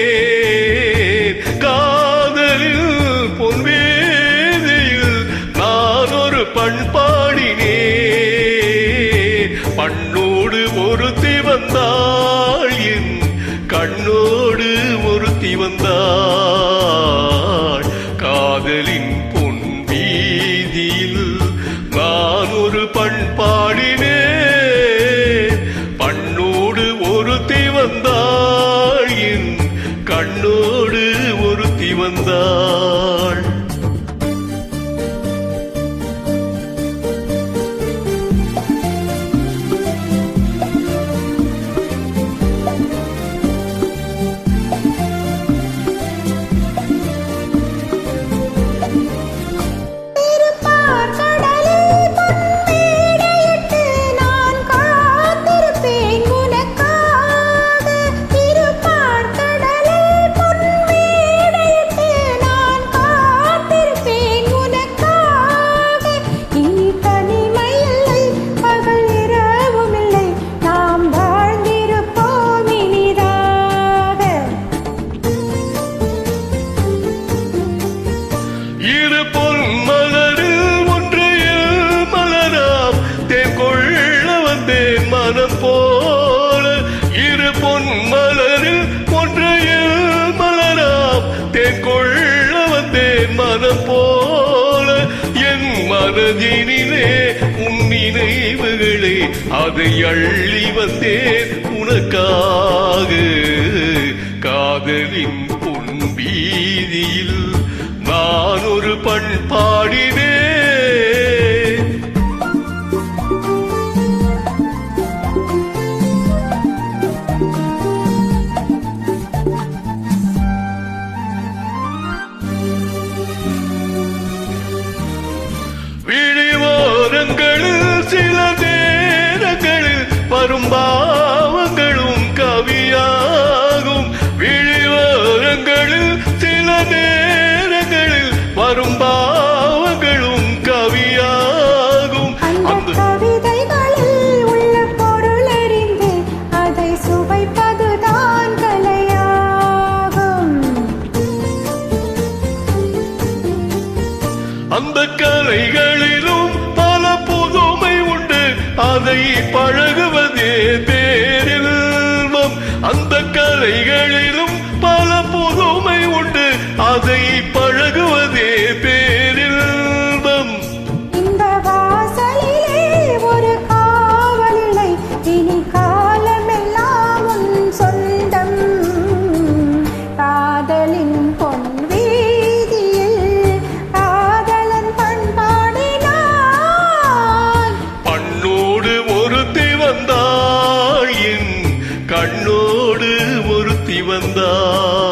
பண்பாடினேன் காதலில் பொன்வேதியில் நான் ஒரு பண்பாடினேன் பண்ணோடு ஒருத்தி வந்தாள் என் கண்ணோடு ஒருத்தி வந்தாள் காதலின் பொன் வீதியில் நான் ஒரு பண்பாடினேன் பண்ணோடு ஒருத்தி வந்தாள் என் கண்ணோடு ஒருத்தி வந்தாள் போல இரு பொன் மலரில் ஒன்றையில் மலராம் தேன் கொள்ள வந்தேன் மனம் போல என் மனதினிலே உன் நினைவுகளே அதை அள்ளி வந்தேன் உனக்காக காதலின் பொன் வீதியில் நான் ஒரு பண்பாடினேன் சில நேரங்களில் வரும் பாவங்களும் கவியாகும் விழிவாரங்களில் சில நேரங்களில் வரும் பாவங்களும் கவியாகும் அந்த கவிதைகளில் உள்ள பொருள் அறிந்து அதை சுவைப்பதுதான் கலையாகும் அந்த கலைகளிலும் அதை பழகுவதே பேரில்வம் அந்த கலைகளிலும் பல புதுமை உண்டு அதை பழகுவதே பேரில்வம் இந்த வாசலிலே ஒரு காவலில்லை இனி காலமெல்லாம் உன் சொந்தம் காதலின் பொன் வீதியில் காதலன் பண்பாடினான் வந்தாள் என் கண்ணோடு ஒருத்தி வந்தாள்